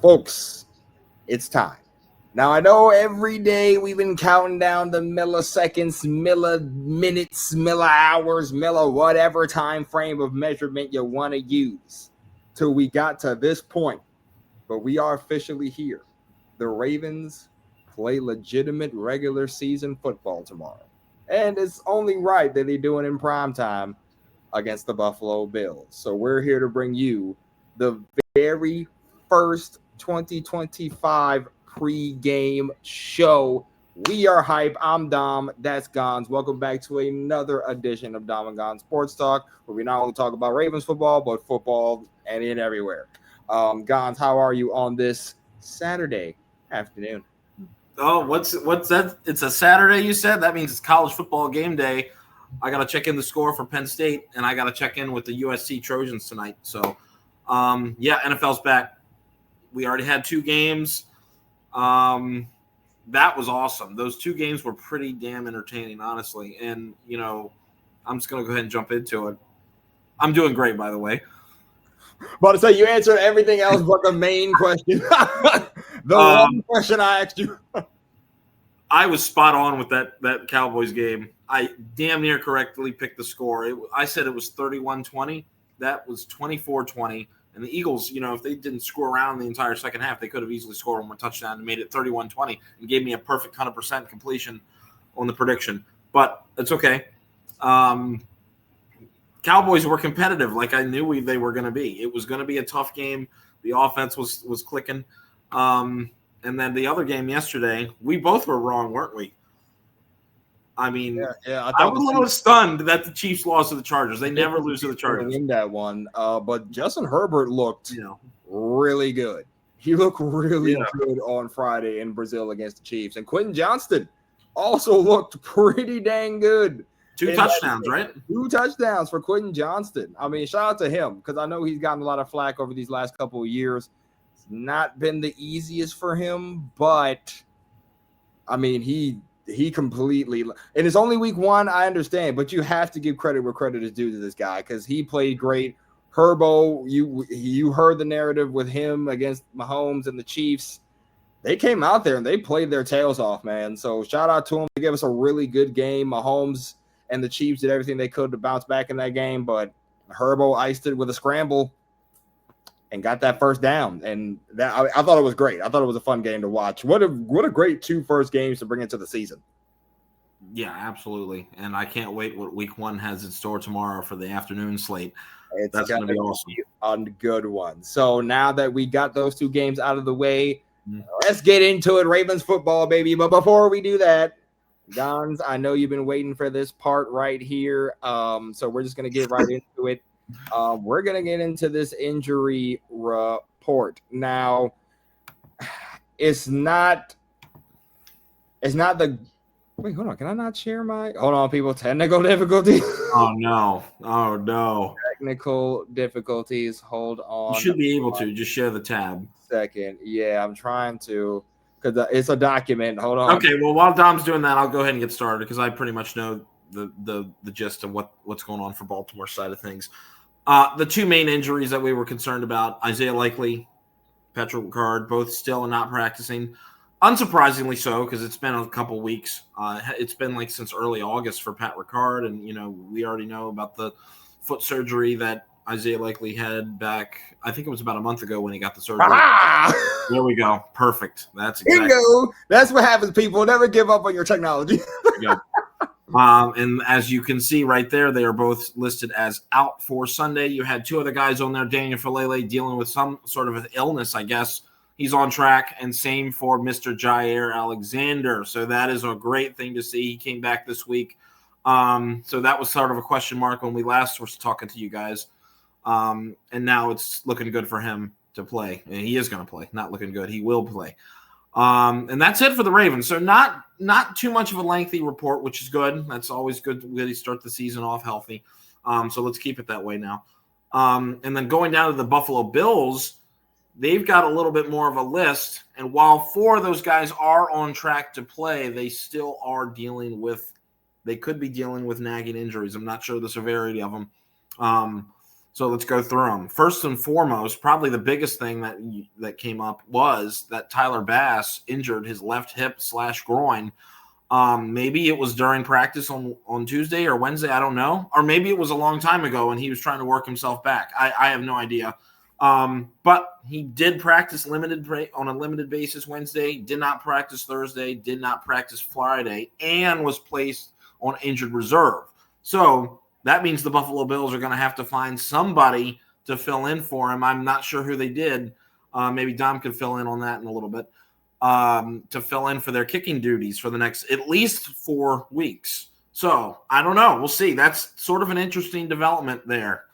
Folks, it's time. Now, I know every day we've been counting down the milliseconds, minutes, hours, whatever time frame of measurement you want to use till we got to this point. But we are officially here. The Ravens play legitimate regular season football tomorrow. And it's only right that they do it in prime time against the Buffalo Bills. So we're here to bring you the very first 2025 pre-game show. We are hype. I'm Dom. That's Gonz. Welcome back to another edition of Dom and Gonz Sports Talk, where we not only talk about Ravens football, but football and in everywhere. Gonz, how are you on this Saturday afternoon? Oh, what's that? It's a Saturday, you said? That means it's college football game day. I got to check in the score for Penn State, and I got to check in with the USC Trojans tonight. So, NFL's back. We already had 2 games. That was awesome. Those 2 games were pretty damn entertaining, honestly. And, I'm just going to go ahead and jump into it. I'm doing great, by the way. About to say, you answered everything else but the main question. The one question I asked you. I was spot on with that Cowboys game. I damn near correctly picked the score. I said it was 31-20. That was 24-20. And the Eagles, if they didn't score around the entire second half, they could have easily scored one more touchdown and made it 31-20 and gave me a perfect 100% completion on the prediction. But it's okay. Cowboys were competitive like I knew they were going to be. It was going to be a tough game. The offense was clicking. And then the other game yesterday, we both were wrong, weren't we? I mean, I was a little stunned that the Chiefs lost to the Chargers. They never lose to the Chargers. In that one, but Justin Herbert looked really good. He looked really good on Friday in Brazil against the Chiefs. And Quentin Johnston also looked pretty dang good. 2 touchdowns, right? 2 touchdowns for Quentin Johnston. I mean, shout out to him because I know he's gotten a lot of flack over these last couple of years. It's not been the easiest for him, but I mean, he completely, and it's only week 1, I understand, but you have to give credit where credit is due to this guy because he played great. Herbo, you heard the narrative with him against Mahomes and the Chiefs. They came out there and they played their tails off, man. So shout out to them. They gave us a really good game. Mahomes and the Chiefs did everything they could to bounce back in that game, but Herbo iced it with a scramble and got that first down. And that I thought it was great. I thought it was a fun game to watch. What a great 2 first games to bring into the season. Yeah, absolutely. And I can't wait what week 1 has in store tomorrow for the afternoon slate. That's going to be awesome. A good one. So now that we got those 2 games out of the way, let's get into it. Ravens football, baby. But before we do that, Gonz, I know you've been waiting for this part right here. So we're just going to get right into it. We're going to get into this injury report. Now, it's not the – wait, hold on. Can I not share my – hold on, people. Technical difficulties. Oh, no. Technical difficulties. Hold on. You should be able to. Just share the tab. Second. Yeah, I'm trying to because it's a document. Hold on. Okay, well, while Dom's doing that, I'll go ahead and get started because I pretty much know the gist of what's going on for Baltimore's side of things. The 2 main injuries that we were concerned about, Isaiah Likely, Patrick Ricard, both still not practicing. Unsurprisingly so, because it's been a couple weeks. It's been like since early August for Pat Ricard, and we already know about the foot surgery that Isaiah Likely had back. I think it was about a month ago when he got the surgery. There we go. Perfect. That's exactly. Bingo. That's what happens, people. Never give up on your technology. Yeah. And as you can see right there, they are both listed as out for Sunday. You had 2 other guys on there, Daniel Falele dealing with some sort of an illness, I guess. He's on track, and same for Mr. Jair Alexander. So that is a great thing to see. He came back this week. So that was sort of a question mark when we last were talking to you guys. And now it's looking good for him to play. And he is going to play. Not looking good. He will play. And that's it for the Ravens. So not too much of a lengthy report, which is good. That's always good to really start the season off healthy. So let's keep it that way now. And then going down to the Buffalo Bills, they've got a little bit more of a list. And while 4 of those guys are on track to play, they still are they could be dealing with nagging injuries. I'm not sure the severity of them. So let's go through them. First and foremost, probably the biggest thing that came up was that Tyler Bass injured his left hip / groin. Maybe it was during practice on Tuesday or Wednesday. I don't know. Or maybe it was a long time ago and he was trying to work himself back. I have no idea. But he did practice on a limited basis Wednesday, did not practice Thursday, did not practice Friday, and was placed on injured reserve. So that means the Buffalo Bills are going to have to find somebody to fill in for him. I'm not sure who they did. Maybe Dom could fill in on that in a little bit. To fill in for their kicking duties for the next at least 4 weeks. So I don't know. We'll see. That's sort of an interesting development there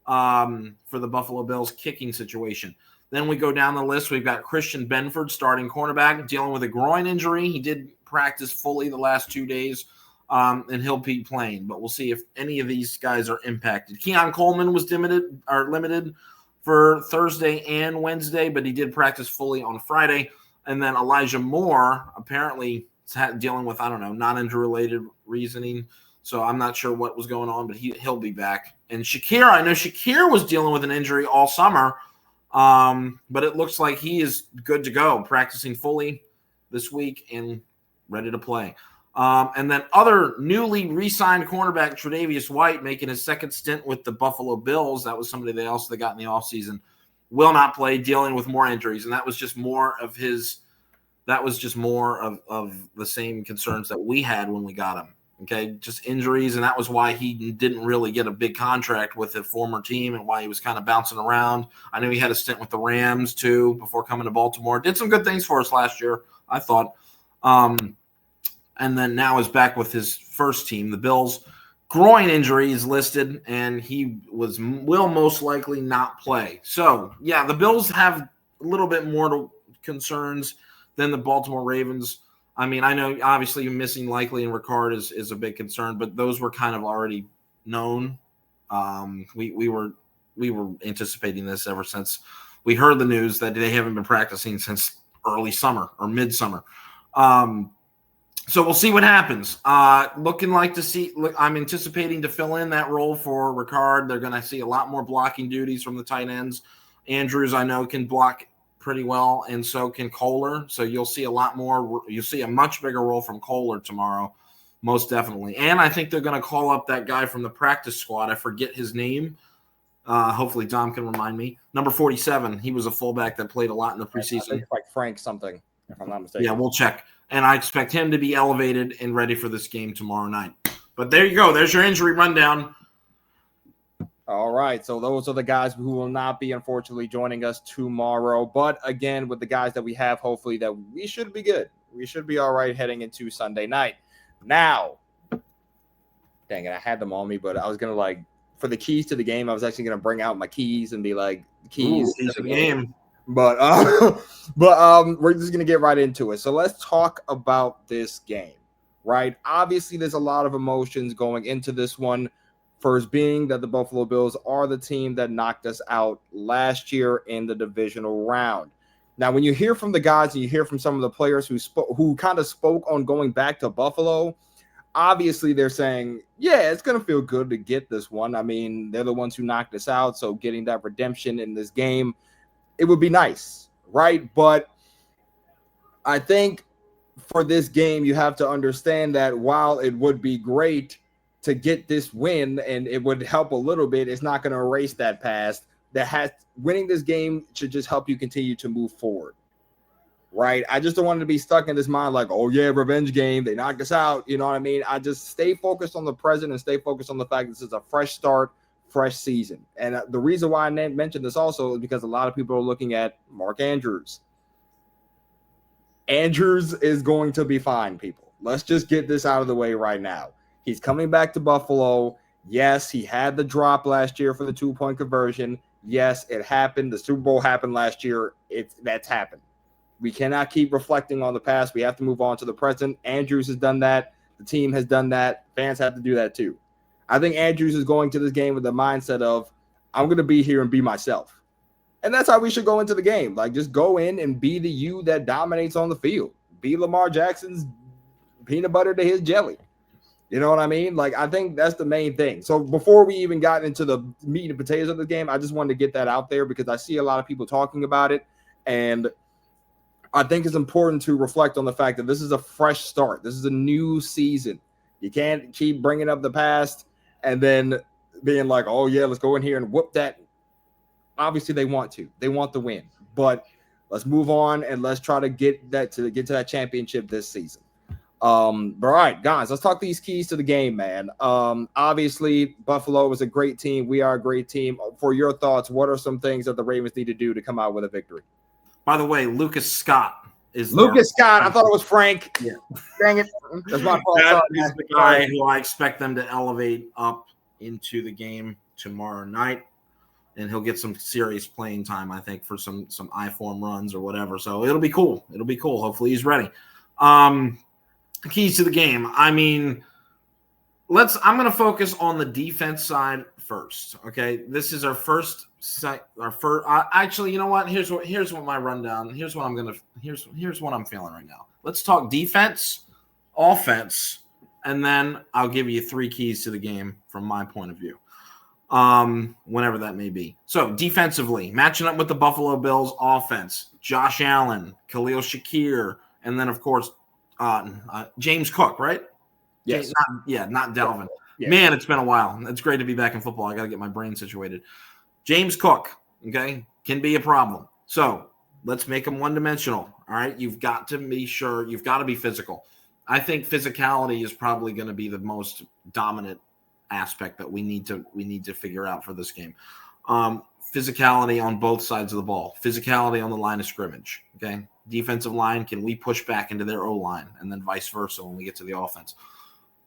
for the Buffalo Bills kicking situation. Then we go down the list. We've got Christian Benford, starting cornerback, dealing with a groin injury. He did practice fully the last 2 days, and he'll be playing. But we'll see if any of these guys are impacted. Keon Coleman was limited for Thursday and Wednesday, but he did practice fully on Friday. And then Elijah Moore apparently dealing with, I don't know, non-injury-related reasoning. So I'm not sure what was going on, but he'll be back. And Shakir, I know Shakir was dealing with an injury all summer, but it looks like he is good to go, practicing fully this week and ready to play. And then other newly re-signed cornerback Tre'Davious White making his second stint with the Buffalo Bills. That was somebody they got in the offseason. Will not play, dealing with more injuries, and that was just more of the same concerns that we had when we got him. Okay, just injuries, and that was why he didn't really get a big contract with a former team and why he was kind of bouncing around. I know he had a stint with the Rams too before coming to Baltimore. Did some good things for us last year, I thought. And then now is back with his first team, the Bills. Groin injury is listed, and he will most likely not play. So, yeah, the Bills have a little bit more concerns than the Baltimore Ravens. I mean, I know obviously missing Likely and Ricard is a big concern, but those were kind of already known. We were anticipating this ever since we heard the news that they haven't been practicing since early summer or midsummer. So we'll see what happens. I'm anticipating to fill in that role for Ricard. They're going to see a lot more blocking duties from the tight ends. Andrews, I know, can block pretty well, and so can Kohler. So you'll see a lot more. You'll see a much bigger role from Kohler tomorrow, most definitely. And I think they're going to call up that guy from the practice squad. I forget his name. Hopefully Dom can remind me. Number 47. He was a fullback that played a lot in the preseason. I think it's like Frank something, if I'm not mistaken. Yeah, we'll check. And I expect him to be elevated and ready for this game tomorrow night. But there you go. There's your injury rundown. All right. So those are the guys who will not be, unfortunately, joining us tomorrow. But again, with the guys that we have, hopefully that we should be good. We should be all right heading into Sunday night. Now, dang it, I had them on me, but I was going to, for the keys to the game, I was actually going to bring out my keys and be like, keys to the game. But we're just going to get right into it. So let's talk about this game, right? Obviously, there's a lot of emotions going into this one. First being that the Buffalo Bills are the team that knocked us out last year in the divisional round. Now, when you hear from the guys and you hear from some of the players who kind of spoke on going back to Buffalo, obviously they're saying, yeah, it's going to feel good to get this one. I mean, they're the ones who knocked us out, so getting that redemption in this game, it would be nice, right? But I think for this game, you have to understand that while it would be great to get this win and it would help a little bit, it's not going to erase that past. Winning this game should just help you continue to move forward, right? I just don't want to be stuck in this mind like, oh yeah, revenge game, they knocked us out, you know what I mean? I just stay focused on the present and stay focused on the fact this is a fresh start, fresh season. And the reason why I mentioned this also is because a lot of people are looking at Mark Andrews. Andrews is going to be fine, people. Let's just get this out of the way right now. He's coming back to Buffalo. Yes, he had the drop last year for the 2-point conversion. Yes, it happened. The Super Bowl happened last year. That's happened. We cannot keep reflecting on the past. We have to move on to the present. Andrews has done that. The team has done that. Fans have to do that too. I think Andrews is going to this game with the mindset of, I'm going to be here and be myself. And that's how we should go into the game. Just go in and be the you that dominates on the field. Be Lamar Jackson's peanut butter to his jelly. You know what I mean? Like, I think that's the main thing. So before we even got into the meat and potatoes of the game, I just wanted to get that out there because I see a lot of people talking about it. And I think it's important to reflect on the fact that this is a fresh start. This is a new season. You can't keep bringing up the past and then being like, oh, yeah, let's go in here and whoop that. Obviously, they want to. They want the win. But let's move on and let's try to get to that championship this season. But all right, guys, let's talk these keys to the game, man. Obviously, Buffalo is a great team. We are a great team. For your thoughts, what are some things that the Ravens need to do to come out with a victory? By the way, Lucas Scott is Scott. I thought it was Frank. Yeah. Dang it. That's my fault. That is the guy who I expect them to elevate up into the game tomorrow night. And he'll get some serious playing time, I think, for some I-form runs or whatever. So it'll be cool. It'll be cool. Hopefully he's ready. Keys to the game. I mean, I'm going to focus on the defense side first. Okay, this is our first. Actually, you know what? Here's what my rundown. Here's what I'm feeling right now. Let's talk defense, offense, and then I'll give you 3 keys to the game from my point of view. Whenever that may be. So defensively, matching up with the Buffalo Bills offense, Josh Allen, Khalil Shakir, and then of course James Cook, right? Yes. Not Delvin. Yeah. Man, it's been a while. It's great to be back in football. I got to get my brain situated. James Cook, okay, can be a problem. So let's make him one-dimensional. All right, you've got to be sure. You've got to be physical. I think physicality is probably going to be the most dominant aspect that we need to figure out for this game. Physicality on both sides of the ball. Physicality on the line of scrimmage. Okay, defensive line, can we push back into their O-line, and then vice versa when we get to the offense.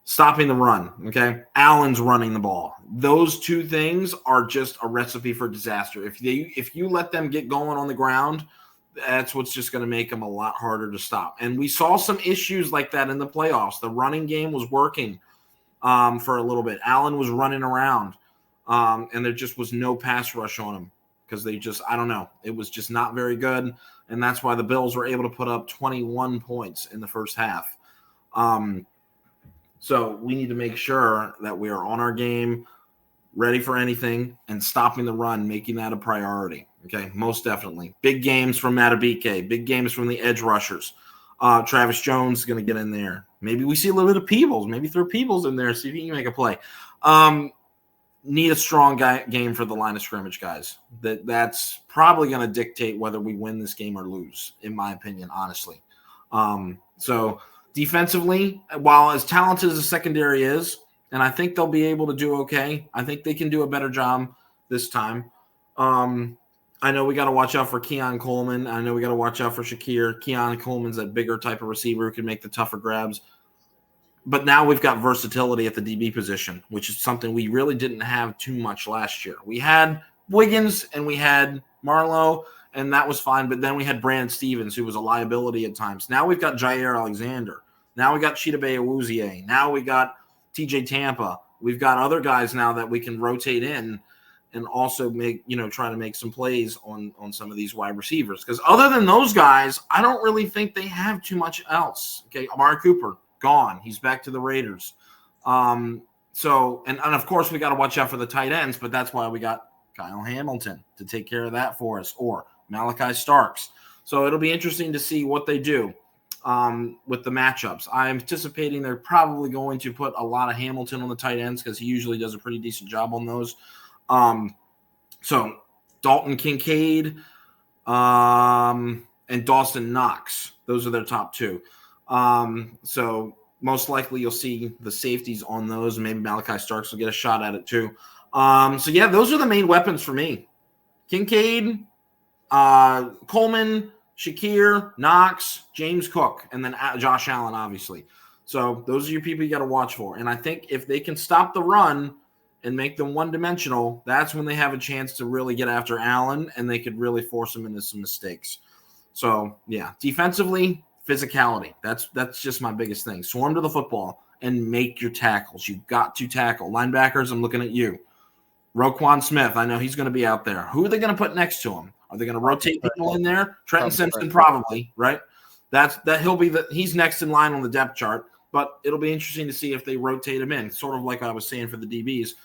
Stopping the run, okay? Allen's running the ball. Those 2 things are just a recipe for disaster. If you let them get going on the ground, that's what's just going to make them a lot harder to stop. And we saw some issues like that in the playoffs. The running game was working for a little bit. Allen was running around, and there just was no pass rush on him because I don't know. It was just not very good, and that's why the Bills were able to put up 21 points in the first half. So we need to make sure that we are on our game, ready for anything, and stopping the run, making that a priority. Okay, most definitely. Big games from Matabike, big games from the edge rushers. Travis Jones is going to get in there. Maybe we see a little bit of Peebles. Maybe throw Peebles in there, see if he can make a play. Need a strong game for the line of scrimmage, guys. That's probably going to dictate whether we win this game or lose, in my opinion, honestly. So defensively, while as talented as the secondary is, and I think they'll be able to do okay, I think they can do a better job this time. I know we got to watch out for Keon Coleman. I know we got to watch out for Shakir. Keon Coleman's that bigger type of receiver who can make the tougher grabs. But now we've got versatility at the DB position, which is something we really didn't have too much last year. We had Wiggins and we had Marlowe, and that was fine. But then we had Brandon Stevens, who was a liability at times. Now we've got Jair Alexander. Now we got Chidobe Awuzie. Now we got TJ Tampa. We've got other guys now that we can rotate in and also try to make some plays on some of these wide receivers. Because other than those guys, I don't really think they have too much else. Okay, Amari Cooper, gone. He's back to the Raiders. So of course we got to watch out for the tight ends, but that's why we got Kyle Hamilton to take care of that for us, or Malachi Starks. So it'll be interesting to see what they do with the matchups. I'm anticipating they're probably going to put a lot of Hamilton on the tight ends because he usually does a pretty decent job on those. So Dalton Kincaid and Dawson Knox, those are their top 2. So most likely you'll see the safeties on those. Maybe Malachi Starks will get a shot at it too. So yeah, those are the main weapons for me. Kincaid, Coleman, Shakir, Knox, James Cook, and then Josh Allen, obviously. So those are your people you got to watch for. And I think if they can stop the run and make them one-dimensional, that's when they have a chance to really get after Allen, and they could really force him into some mistakes. So, yeah, defensively, physicality. That's just my biggest thing. Swarm to the football and make your tackles. You've got to tackle. Linebackers, I'm looking at you. Roquan Smith, I know he's going to be out there. Who are they going to put next to him? Are they going to rotate people in there? Trenton Simpson, probably, right? He's next in line on the depth chart. but it'll be interesting to see if they rotate him in, sort of like I was saying for the DBs.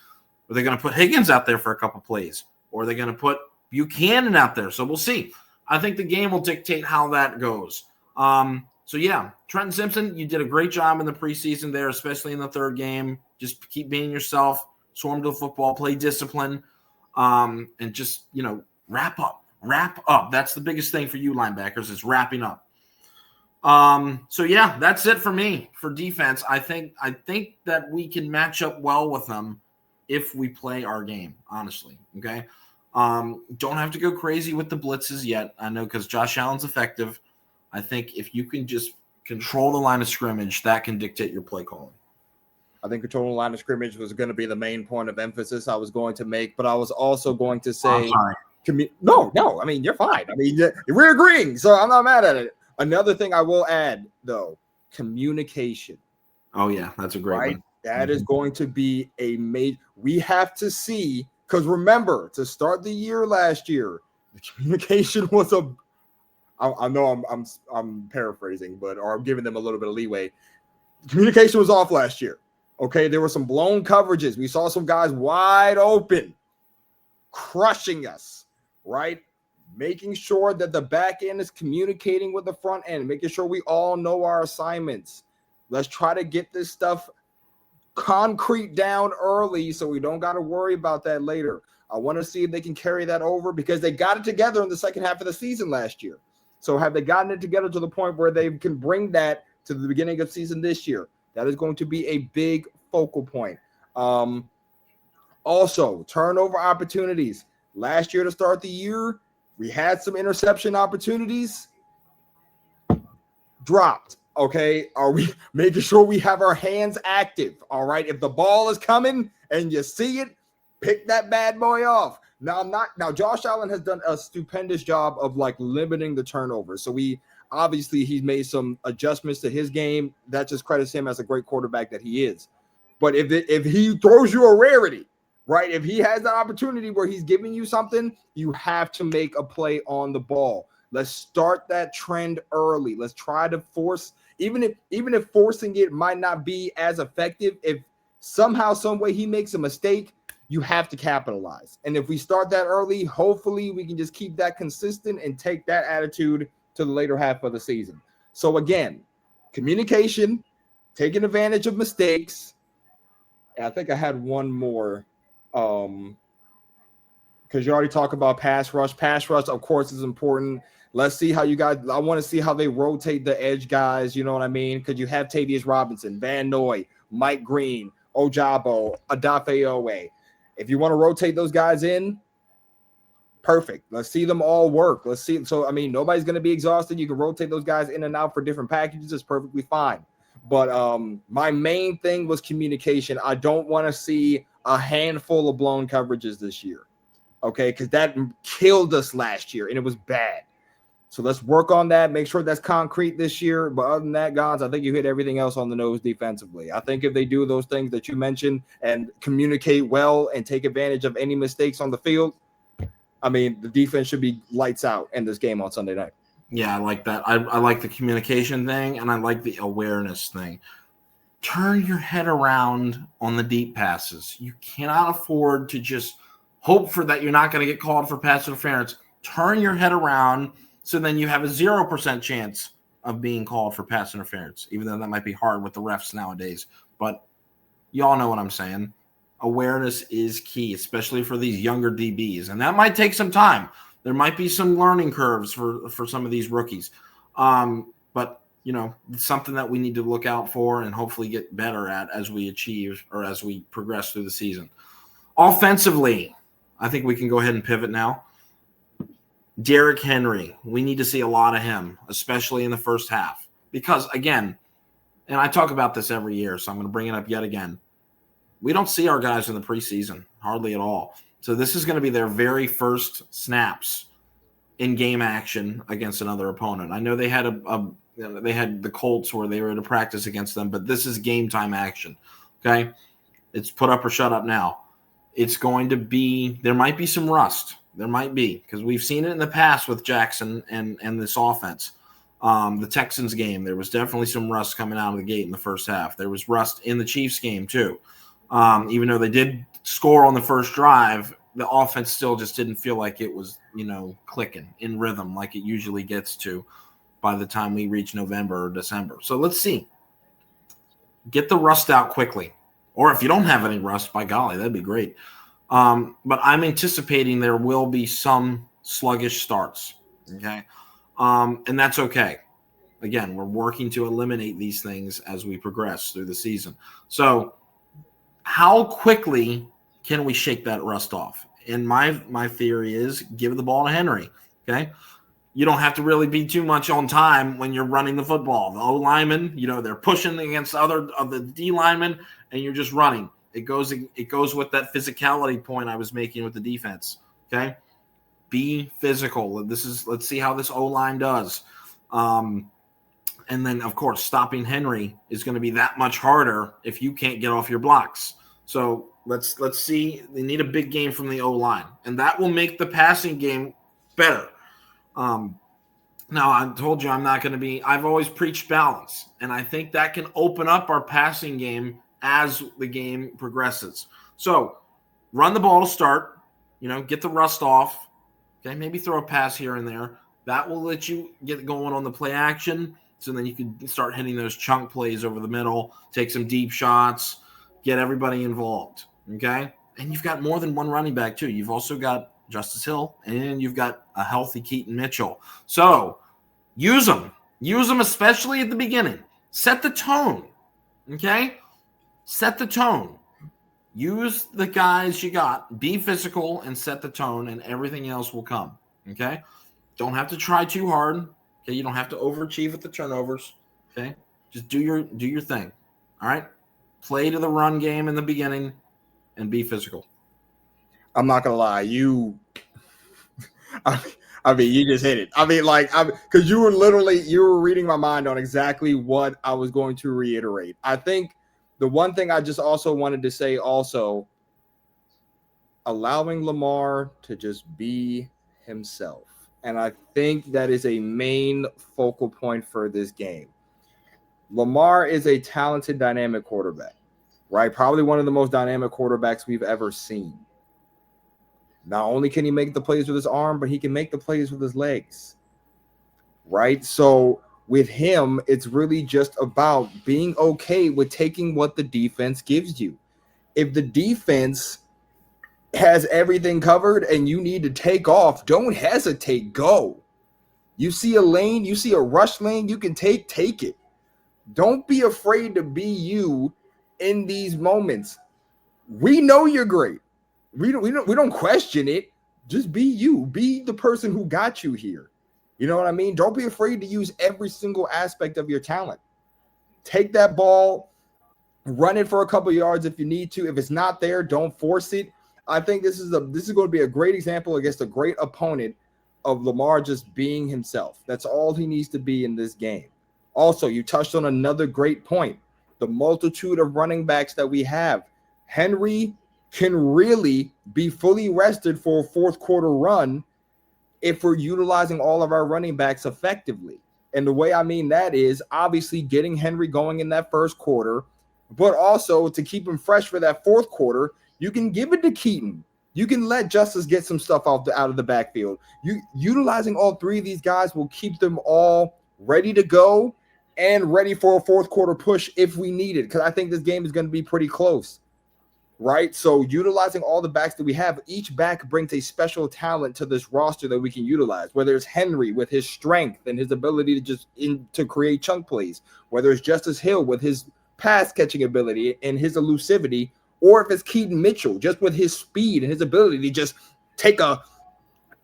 Are they going to put Higgins out there for a couple plays, or are they going to put Buchanan out there? So we'll see. I think the game will dictate how that goes. So, yeah, Trenton Simpson, you did a great job in the preseason there, especially in the third game. Just keep being yourself, swarm to the football, play discipline, and just, wrap up. Wrap up. That's the biggest thing for you linebackers is wrapping up. So, yeah, that's it for me for defense. I think that we can match up well with them if we play our game, honestly, okay? Don't have to go crazy with the blitzes yet. I know because Josh Allen's effective. I think if you can just control the line of scrimmage, that can dictate your play calling. I think controlling the line of scrimmage was going to be the main point of emphasis I was going to make, but I was also going to say, no, I mean, you're fine. I mean, we're agreeing, so I'm not mad at it. Another thing I will add, though, communication. Oh, yeah, that's a great one. That is going to be a major – we have to see – because remember, to start the year last year, the communication was a – I know I'm paraphrasing, or I'm giving them a little bit of leeway. Communication was off last year. Okay, there were some blown coverages. We saw some guys wide open, crushing us, right? Making sure that the back end is communicating with the front end, making sure we all know our assignments. Let's try to get this stuff concrete down early so we don't got to worry about that later. I want to see if they can carry that over because they got it together in the second half of the season last year. So have they gotten it together to the point where they can bring that to the beginning of season this year? That is going to be a big focal point. Also, turnover opportunities. Last year to start the year, we had some interception opportunities. Dropped. Okay, are we making sure we have our hands active? All right, if the ball is coming and you see it, pick that bad boy off. Now Josh Allen has done a stupendous job of limiting the turnovers. So he's made some adjustments to his game. That just credits him as a great quarterback that he is. But if he throws you a rarity, right? If he has the opportunity where he's giving you something, you have to make a play on the ball. Let's start that trend early. Let's try to force, even if forcing it might not be as effective, if somehow, some way he makes a mistake, you have to capitalize. And if we start that early, hopefully we can just keep that consistent and take that attitude to the later half of the season. So again, communication, taking advantage of mistakes. And I think I had one more because you already talked about pass rush. Pass rush, of course, is important. Let's see how you guys – I want to see how they rotate the edge guys, you know what I mean? Because you have Tavius Robinson, Van Noy, Mike Green, Ojabo, Adafe Owe. If you want to rotate those guys in, perfect. Let's see them all work. Let's see. So, I mean, nobody's going to be exhausted. You can rotate those guys in and out for different packages. It's perfectly fine. But my main thing was communication. I don't want to see a handful of blown coverages this year, okay, because that killed us last year, and it was bad. So let's work on that, make sure that's concrete this year. But other than that, Gonz, I think you hit everything else on the nose defensively. I think if they do those things that you mentioned and communicate well and take advantage of any mistakes on the field, I mean, the defense should be lights out in this game on Sunday night. Yeah, I like that. I like the communication thing, and I like the awareness thing. Turn your head around on the deep passes. You cannot afford to just hope for that you're not going to get called for pass interference. Turn your head around so then you have a 0% chance of being called for pass interference, even though that might be hard with the refs nowadays. But y'all know what I'm saying. Awareness is key, especially for these younger DBs. And that might take some time. There might be some learning curves for some of these rookies. But, it's something that we need to look out for and hopefully get better at as we achieve or as we progress through the season. Offensively, I think we can go ahead and pivot now. Derrick Henry, we need to see a lot of him, especially in the first half. Because, again, and I talk about this every year, so I'm going to bring it up yet again. We don't see our guys in the preseason, hardly at all. So this is going to be their very first snaps in game action against another opponent. I know they had they had the Colts where they were to practice against them, but this is game time action. Okay, it's put up or shut up now. It's going to be there might be some rust. There might be because we've seen it in the past with Jackson and this offense. The Texans game, there was definitely some rust coming out of the gate in the first half. There was rust in the Chiefs game too. Even though they did score on the first drive, the offense still just didn't feel like it was, clicking in rhythm like it usually gets to by the time we reach November or December. So let's see. Get the rust out quickly. Or if you don't have any rust, by golly, that'd be great. But I'm anticipating there will be some sluggish starts. Okay. And that's okay. Again, we're working to eliminate these things as we progress through the season. So how quickly can we shake that rust off? And my theory is give the ball to Henry. Okay. You don't have to really be too much on time when you're running the football. The O linemen, they're pushing against other of the D linemen, and you're just running. It goes with that physicality point I was making with the defense. Okay, be physical. Let's see how this O line does. And then of course stopping Henry is going to be that much harder if you can't get off your blocks. So let's see. They need a big game from the O line, and that will make the passing game better. Now, I told you I'm not going to be – I've always preached balance, and I think that can open up our passing game as the game progresses. So run the ball to start, get the rust off, okay, maybe throw a pass here and there. That will let you get going on the play action, so then you can start hitting those chunk plays over the middle, take some deep shots, get everybody involved, okay? And you've got more than one running back too. You've also got Justice Hill, and you've got a healthy Keaton Mitchell. So use them. Use them especially at the beginning. Set the tone, okay? Set the tone. Use the guys you got. Be physical and set the tone, and everything else will come, okay? Don't have to try too hard, okay? You don't have to overachieve with the turnovers, okay? Just do your thing, all right? Play to the run game in the beginning and be physical. I'm not gonna lie, you just hit it. Because you were reading my mind on exactly what I was going to reiterate. I think the one thing I just also wanted to say allowing Lamar to just be himself. And I think that is a main focal point for this game. Lamar is a talented, dynamic quarterback, right? Probably one of the most dynamic quarterbacks we've ever seen. Not only can he make the plays with his arm, but he can make the plays with his legs, right? So with him, it's really just about being okay with taking what the defense gives you. If the defense has everything covered and you need to take off, don't hesitate, go. You see a lane, you see a rush lane, you can take it. Don't be afraid to be you in these moments. We know you're great. We don't question it. Just be you. Be the person who got you here. You know what I mean? Don't be afraid to use every single aspect of your talent. Take that ball, run it for a couple yards if you need to. If it's not there, don't force it. I think this is going to be a great example against a great opponent of Lamar just being himself. That's all he needs to be in this game. Also, you touched on another great point. The multitude of running backs that we have. Henry can really be fully rested for a fourth quarter run if we're utilizing all of our running backs effectively. And the way I mean that is obviously getting Henry going in that first quarter, but also to keep him fresh for that fourth quarter, you can give it to Keaton. You can let Justice get some stuff out of the backfield. Utilizing all three of these guys will keep them all ready to go and ready for a fourth quarter push if we need it, because I think this game is going to be pretty close. Right? So utilizing all the backs that we have, each back brings a special talent to this roster that we can utilize, whether it's Henry with his strength and his ability to create chunk plays, whether it's Justice Hill with his pass catching ability and his elusivity, or if it's Keaton Mitchell just with his speed and his ability to just take a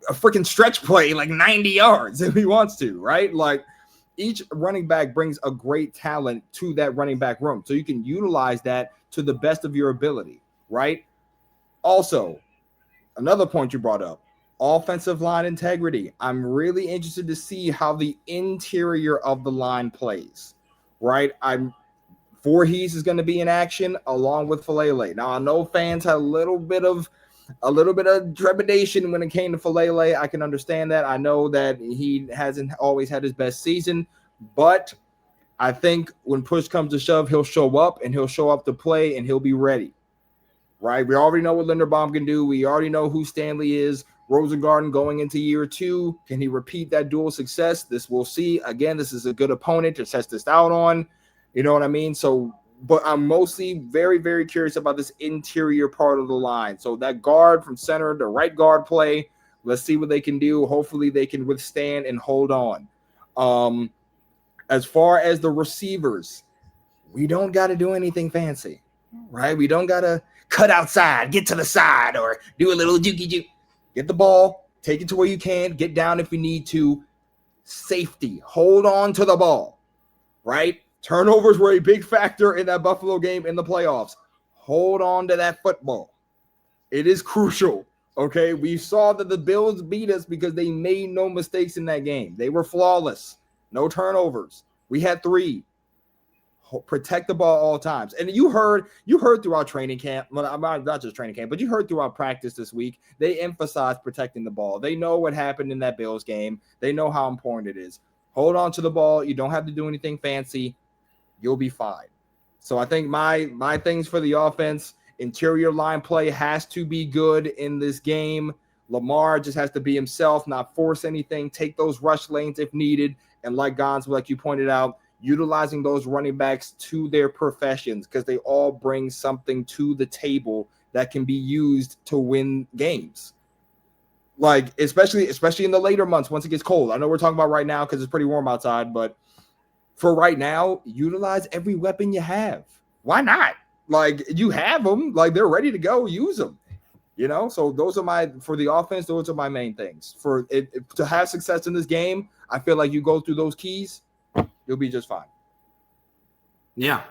freaking stretch play like 90 yards if he wants to, right? Like each running back brings a great talent to that running back room. So you can utilize that to the best of your ability. Right? Also, another point you brought up, offensive line integrity. I'm really interested to see how the interior of the line plays. Right? Voorhees is going to be in action along with Falele. Now, I know fans had a little bit of a little bit of trepidation when it came to Falele. I can understand that. I know that he hasn't always had his best season, but I think when push comes to shove, he'll show up and he'll show up to play and he'll be ready. Right? We already know what Linderbaum can do. We already know who Stanley is. Rosengarten going into year 2. Can he repeat that dual success? This we'll see. Again, this is a good opponent to test this out on. You know what I mean? So, but I'm mostly very, very curious about this interior part of the line. So that guard from center, the right guard play, let's see what they can do. Hopefully they can withstand and hold on. As far as the receivers, we don't got to do anything fancy, right? We don't got to cut outside, get to the side, or do a little jukey juke. Get the ball, take it to where you can, get down if you need to. Safety, hold on to the ball, right? Turnovers were a big factor in that Buffalo game in the playoffs. Hold on to that football. It is crucial, okay? We saw that the Bills beat us because they made no mistakes in that game. They were flawless. No turnovers. We had 3. Protect the ball all times. And you heard throughout training camp, well, not just training camp, but you heard throughout practice this week, they emphasized protecting the ball. They know what happened in that Bills game. They know how important it is. Hold on to the ball. You don't have to do anything fancy. You'll be fine. So I think my things for the offense, interior line play has to be good in this game. Lamar just has to be himself, not force anything, take those rush lanes if needed. And like Gonz, like you pointed out, utilizing those running backs to their professions because they all bring something to the table that can be used to win games. Like, especially in the later months once it gets cold. I know we're talking about right now because it's pretty warm outside, but for right now, utilize every weapon you have. Why not? Like, you have them. Like, they're ready to go. Use them. You know? So those are for the offense, those are my main things. For it to have success in this game, I feel like you go through those keys, you'll be just fine. Yeah,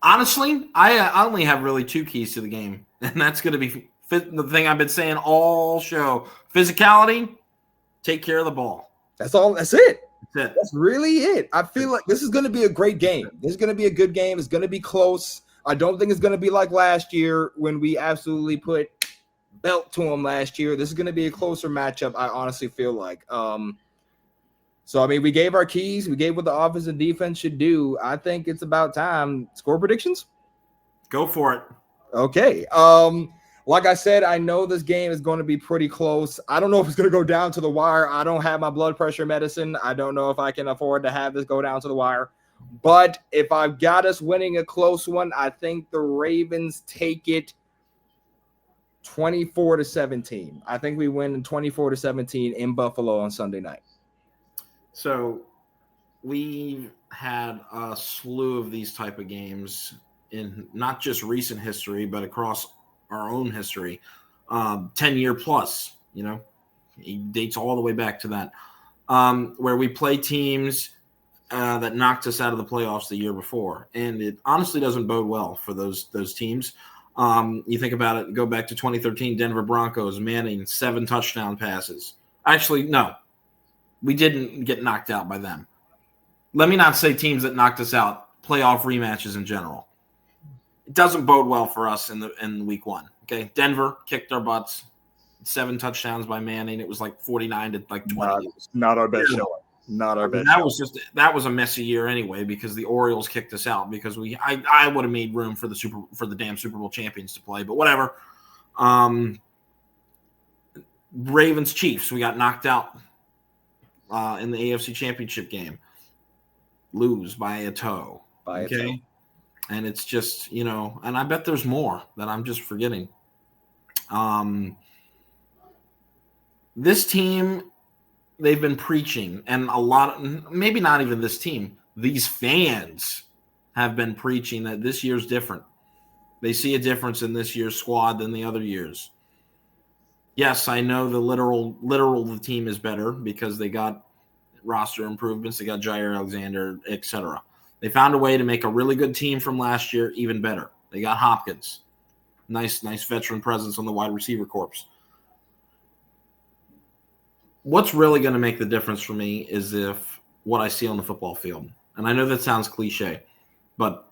honestly, I only have really 2 keys to the game, and that's going to be the thing I've been saying all show: physicality, take care of the ball. That's all. That's it. That's it. That's really it. I feel like this is going to be a great game. This is going to be a good game. It's going to be close. I don't think it's going to be like last year when we absolutely put belt to them last year. This is going to be a closer matchup. I honestly feel like. So, I mean, we gave our keys. We gave what the offense and defense should do. I think it's about time. Score predictions? Go for it. Okay. Like I said, I know this game is going to be pretty close. I don't know if it's going to go down to the wire. I don't have my blood pressure medicine. I don't know if I can afford to have this go down to the wire. But if I've got us winning a close one, I think the Ravens take it 24-17. I think we win 24-17 in Buffalo on Sunday night. So we've had a slew of these type of games in not just recent history, but across our own history, 10-year plus, it dates all the way back to that, where we play teams that knocked us out of the playoffs the year before. And it honestly doesn't bode well for those teams. You think about it, go back to 2013, Denver Broncos, Manning, 7 touchdown passes. Actually, no. We didn't get knocked out by them. Let me not say teams that knocked us out, playoff rematches in general. It doesn't bode well for us in week 1. Okay, Denver kicked our butts. 7 touchdowns by Manning. It was like 49 to like 20. Not our best showing. Not our best. That was a messy year anyway because the Orioles kicked us out because I would have made room for the damn Super Bowl champions to play, but whatever. Ravens Chiefs, we got knocked out in the AFC Championship game. Lose by a toe. Okay. And it's just, and I bet there's more that I'm just forgetting. This team, they've been preaching, and maybe not even this team, these fans have been preaching that this year's different. They see a difference in this year's squad than the other years. Yes, I know the literal the team is better because they got roster improvements, they got Jair Alexander, etc. They found a way to make a really good team from last year even better. They got Hopkins. Nice veteran presence on the wide receiver corps. What's really going to make the difference for me is if what I see on the football field. And I know that sounds cliche, but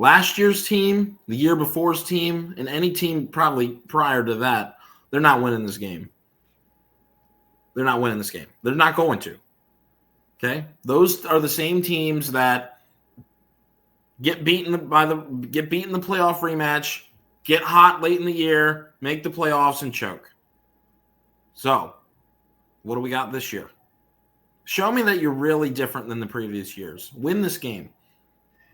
Last year's team, the year before's team, and any team probably prior to that, they're not winning this game. They're not winning this game. They're not going to. Okay? Those are the same teams that get beaten in the playoff rematch, get hot late in the year, make the playoffs, and choke. So, what do we got this year? Show me that you're really different than the previous years. Win this game.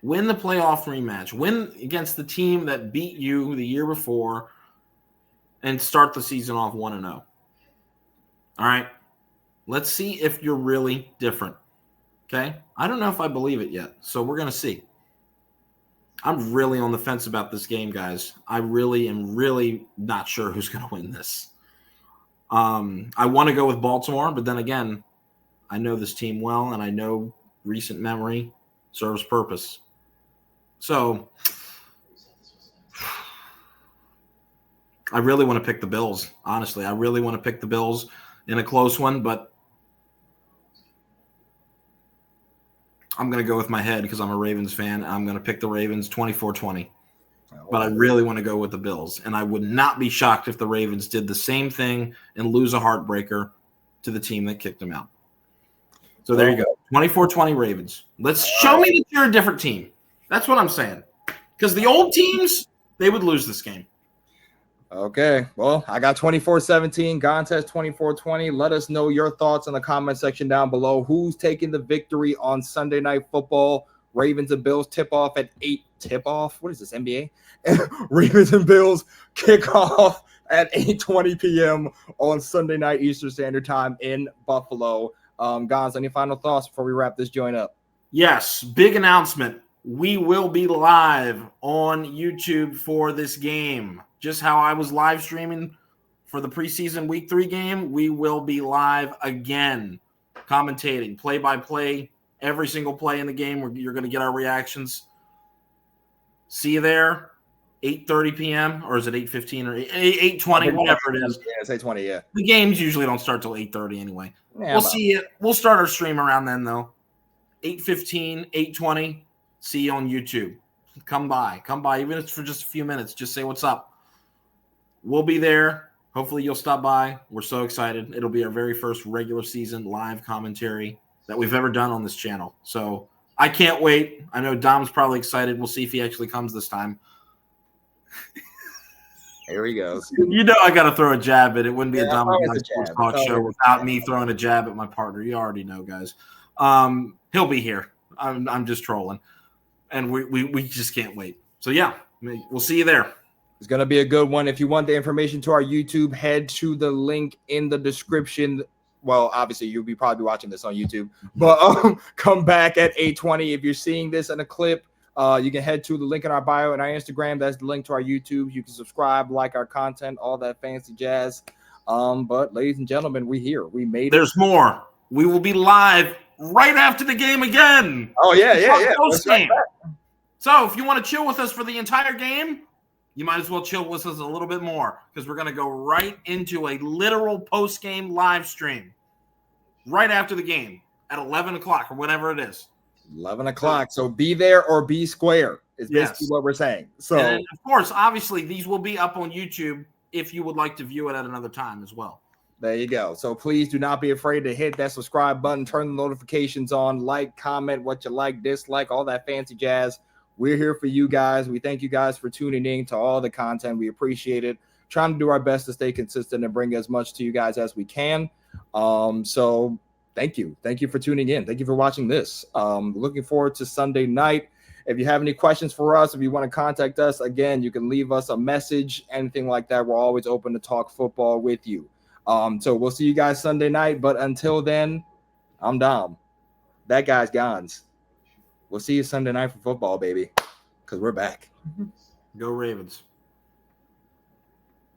Win the playoff rematch. Win against the team that beat you the year before and start the season off 1-0. All right? Let's see if you're really different. Okay? I don't know if I believe it yet, so we're going to see. I'm really on the fence about this game, guys. I really am not sure who's going to win this. I want to go with Baltimore, but then again, I know this team well, and I know recent memory serves purpose. So I really want to pick the Bills. Honestly, I really want to pick the Bills in a close one, but I'm going to go with my head because I'm a Ravens fan. I'm going to pick the Ravens 24-20. But I really want to go with the Bills. And I would not be shocked if the Ravens did the same thing and lose a heartbreaker to the team that kicked them out. So there you go. 24-20 Ravens. Let's show me that you're a different team. That's what I'm saying. Because the old teams, they would lose this game. Okay. Well, I got 24-17. Gonz has 24-20. Let us know your thoughts in the comment section down below. Who's taking the victory on Sunday Night Football? Ravens and Bills tip off at 8. Tip off? What is this, NBA? Ravens and Bills kick off at 8:20 p.m. on Sunday night Eastern Standard Time in Buffalo. Gonz, any final thoughts before we wrap this joint up? Yes, big announcement. We will be live on YouTube for this game. Just how I was live streaming for the preseason Week 3 game, we will be live again, commentating play-by-play, every single play in the game. You're going to get our reactions. See you there, 8:30 p.m. or is it 8:15 or 8:20, whatever it is. Yeah, it's 8:20, yeah. The games usually don't start till 8:30 anyway. Yeah, we'll see you. We'll start our stream around then, though. 8:15, 8:20. See you on YouTube. Come by, even if it's for just a few minutes. Just say what's up. We'll be there. Hopefully you'll stop by. We're so excited. It'll be our very first regular season live commentary that we've ever done on this channel. So I can't wait. I know Dom's probably excited. We'll see if he actually comes this time. Here he goes. You know I got to throw a jab at it. It wouldn't be a Dom Sports Talk show without me throwing a jab at my partner. You already know, guys. He'll be here. I'm just trolling. And we just can't wait. So, yeah, we'll see you there. It's going to be a good one. If you want the information to our YouTube, head to the link in the description. Well, obviously, you'll be probably watching this on YouTube. But come back at 8:20. If you're seeing this in a clip, you can head to the link in our bio and our Instagram. That's the link to our YouTube. You can subscribe, like our content, all that fancy jazz. But, ladies and gentlemen, we're here. We made it. There's more. We will be live right after the game again. Oh, yeah. So if you want to chill with us for the entire game, you might as well chill with us a little bit more because we're going to go right into a literal post-game live stream right after the game at 11 o'clock or whatever it is. 11 o'clock. So be there or be square is basically what we're saying. So, and of course, obviously, these will be up on YouTube if you would like to view it at another time as well. There you go. So please do not be afraid to hit that subscribe button, turn the notifications on, like, comment what you like, dislike, all that fancy jazz. We're here for you guys. We thank you guys for tuning in to all the content. We appreciate it. Trying to do our best to stay consistent and bring as much to you guys as we can. So thank you. Thank you for tuning in. Thank you for watching this. Looking forward to Sunday night. If you have any questions for us, if you want to contact us, again, you can leave us a message, anything like that. We're always open to talk football with you. So we'll see you guys Sunday night. But until then, I'm Dom. That guy's Gonz. We'll see you Sunday night for football, baby, because we're back. Go Ravens.